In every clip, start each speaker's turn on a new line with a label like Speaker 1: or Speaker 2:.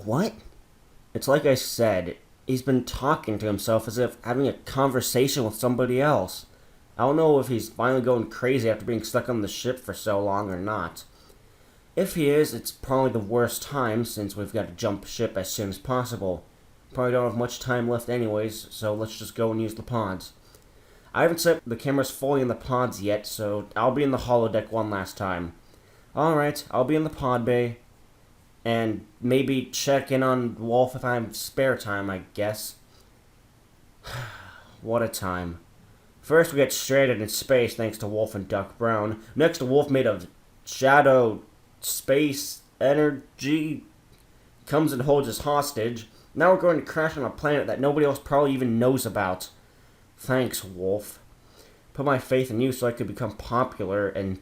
Speaker 1: What? It's like I said, he's been talking to himself as if having a conversation with somebody else. I don't know if he's finally going crazy after being stuck on the ship for so long or not. If he is, it's probably the worst time since we've got to jump ship as soon as possible. Probably don't have much time left anyways, so let's just go and use the pods. I haven't set the cameras fully in the pods yet, so I'll be in the holodeck one last time. Alright, I'll be in the pod bay, and maybe check in on Wolf if I have spare time, I guess. What a time. First we get stranded in space thanks to Wolf and Duck Brown. Next, Wolf made of shadow space energy comes and holds us hostage. Now we're going to crash on a planet that nobody else probably even knows about. Thanks, Wolf. Put my faith in you so I could become popular, and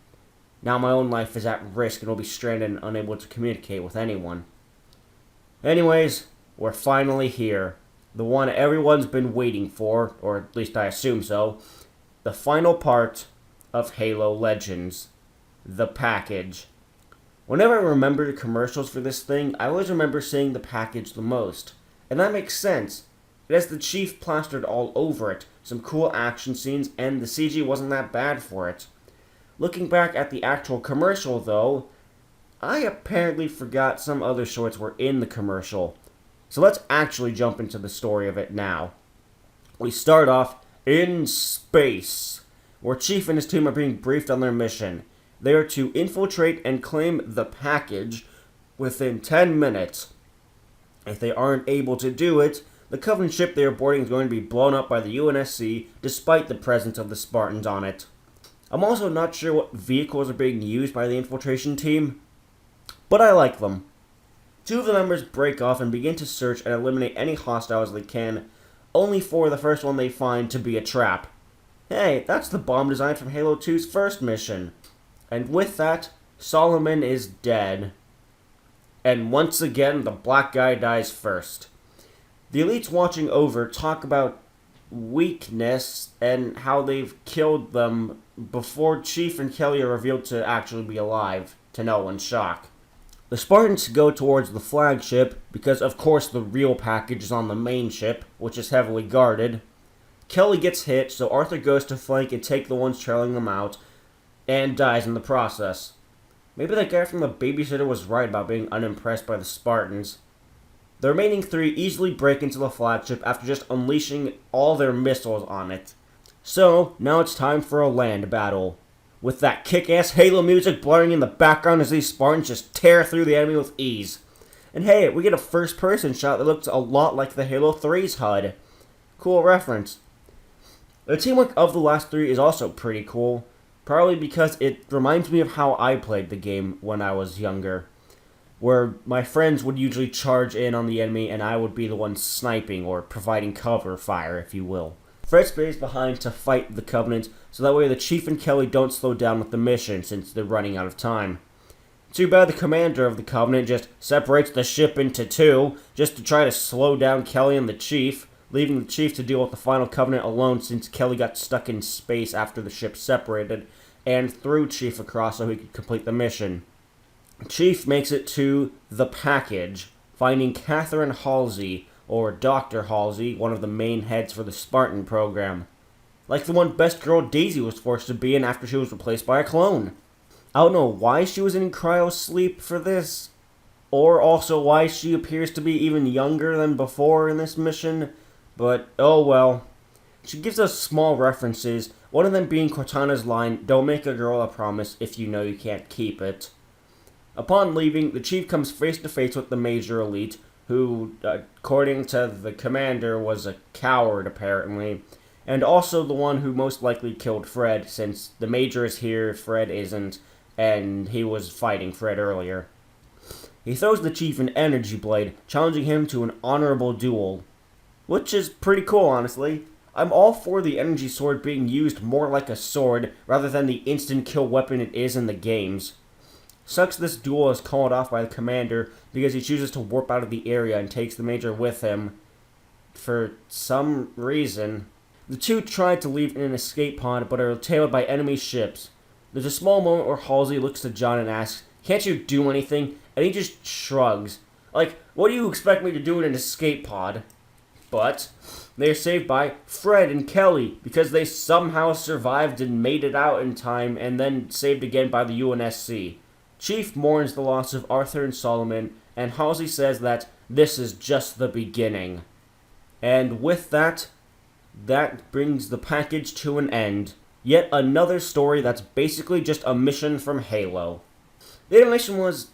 Speaker 1: now my own life is at risk and will be stranded and unable to communicate with anyone. Anyways, we're finally here. The one everyone's been waiting for, or at least I assume so. The final part of Halo Legends. The package. Whenever I remember the commercials for this thing, I always remember seeing the package the most. And that makes sense. It has the Chief plastered all over it, some cool action scenes, and the CG wasn't that bad for it. Looking back at the actual commercial, though, I apparently forgot some other shorts were in the commercial. So let's actually jump into the story of it now. We start off in space, where Chief and his team are being briefed on their mission. They are to infiltrate and claim the package within 10 minutes. If they aren't able to do it, the Covenant ship they are boarding is going to be blown up by the UNSC, despite the presence of the Spartans on it. I'm also not sure what vehicles are being used by the infiltration team, but I like them. Two of the members break off and begin to search and eliminate any hostiles they can, only for the first one they find to be a trap. Hey, that's the bomb design from Halo 2's first mission. And with that, Solomon is dead. And once again, the black guy dies first. The elites watching over talk about weakness and how they've killed them before Chief and Kelly are revealed to actually be alive, to no one's shock. The Spartans go towards the flagship because of course the real package is on the main ship, which is heavily guarded. Kelly gets hit, so Arthur goes to flank and take the ones trailing them out, and dies in the process. Maybe that guy from the babysitter was right about being unimpressed by the Spartans. The remaining three easily break into the flagship after just unleashing all their missiles on it. So, now it's time for a land battle, with that kick-ass Halo music blaring in the background as these Spartans just tear through the enemy with ease. And hey, we get a first-person shot that looks a lot like the Halo 3's HUD. Cool reference. The teamwork of the last three is also pretty cool, probably because it reminds me of how I played the game when I was younger, where my friends would usually charge in on the enemy and I would be the one sniping or providing cover fire, if you will. Fred stays behind to fight the Covenant, so that way the Chief and Kelly don't slow down with the mission since they're running out of time. Too bad the commander of the Covenant just separates the ship into two, just to try to slow down Kelly and the Chief, leaving the Chief to deal with the final Covenant alone since Kelly got stuck in space after the ship separated, and threw Chief across so he could complete the mission. Chief makes it to the package, finding Catherine Halsey, or Dr. Halsey, one of the main heads for the Spartan program. Like the one best girl Daisy was forced to be in after she was replaced by a clone. I don't know why she was in cryo sleep for this, or also why she appears to be even younger than before in this mission, but oh well. She gives us small references, one of them being Cortana's line, "Don't make a girl a promise if you know you can't keep it." Upon leaving, the Chief comes face to face with the Major Elite, who, according to the commander, was a coward apparently, and also the one who most likely killed Fred, since the Major is here, Fred isn't, and he was fighting Fred earlier. He throws the Chief an energy blade, challenging him to an honorable duel. Which is pretty cool, honestly. I'm all for the energy sword being used more like a sword, rather than the instant kill weapon it is in the games. Sucks this duel is called off by the commander because he chooses to warp out of the area and takes the Major with him. For some reason. The two try to leave in an escape pod but are tailed by enemy ships. There's a small moment where Halsey looks to John and asks, "Can't you do anything?" And he just shrugs. Like, what do you expect me to do in an escape pod? But they are saved by Fred and Kelly because they somehow survived and made it out in time and then saved again by the UNSC. Chief mourns the loss of Arthur and Solomon, and Halsey says that this is just the beginning. And with that brings the package to an end. Yet another story that's basically just a mission from Halo. The animation was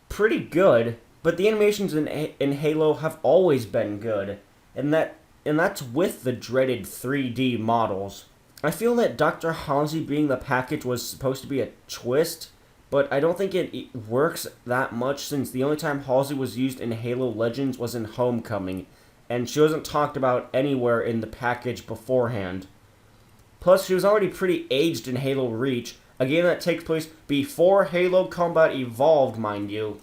Speaker 1: pretty good, but the animations in Halo have always been good, and that's with the dreaded 3D models. I feel that Dr. Halsey being the package was supposed to be a twist, but I don't think it works that much since the only time Halsey was used in Halo Legends was in Homecoming, and she wasn't talked about anywhere in the package beforehand. Plus, she was already pretty aged in Halo Reach, a game that takes place before Halo Combat Evolved, mind you.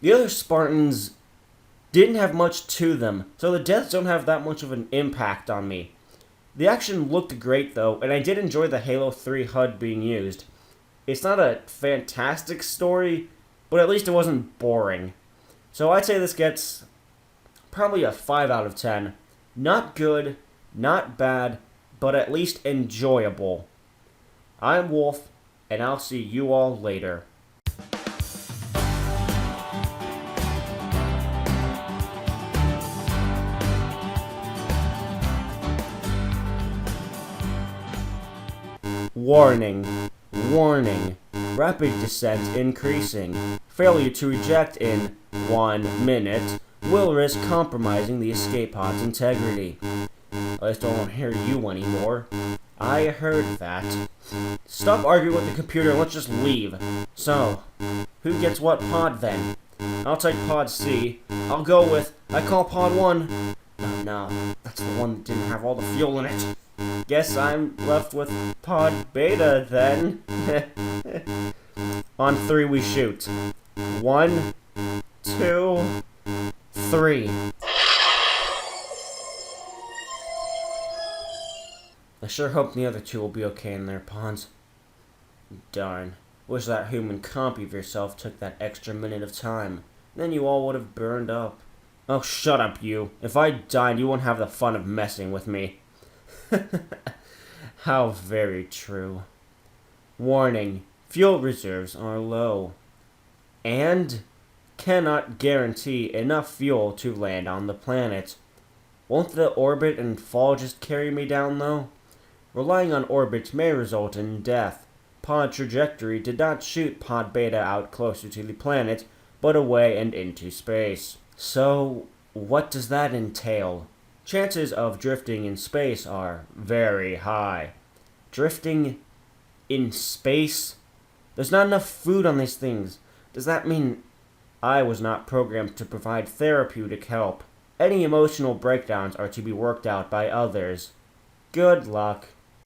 Speaker 1: The other Spartans didn't have much to them, so the deaths don't have that much of an impact on me. The action looked great though, and I did enjoy the Halo 3 HUD being used. It's not a fantastic story, but at least it wasn't boring. So I'd say this gets probably a 5 out of 10. Not good, not bad, but at least enjoyable. I'm Wolf, and I'll see you all later. Warning. Warning. Rapid descent increasing. Failure to eject in 1 minute will risk compromising the escape pod's integrity. At least I won't hear you anymore. I heard that. Stop arguing with the computer and let's just leave. So, who gets what pod then? I'll take pod C. I'll go with, I call pod 1. Oh no, that's the one that didn't have all the fuel in it. Guess I'm left with pod beta then. On 3 we shoot. 1, 2, 3. I sure hope the other 2 will be okay in their pods. Darn. Wish that human copy of yourself took that extra minute of time. Then you all would have burned up. Oh, shut up, you. If I died, you won't have the fun of messing with me. How very true. Warning. Fuel reserves are low. And cannot guarantee enough fuel to land on the planet. Won't the orbit and fall just carry me down, though? Relying on orbit may result in death. Pod trajectory did not shoot Pod Beta out closer to the planet, but away and into space. So, what does that entail? Chances of drifting in space are very high. Drifting in space? There's not enough food on these things. Does that mean I was not programmed to provide therapeutic help? Any emotional breakdowns are to be worked out by others. Good luck.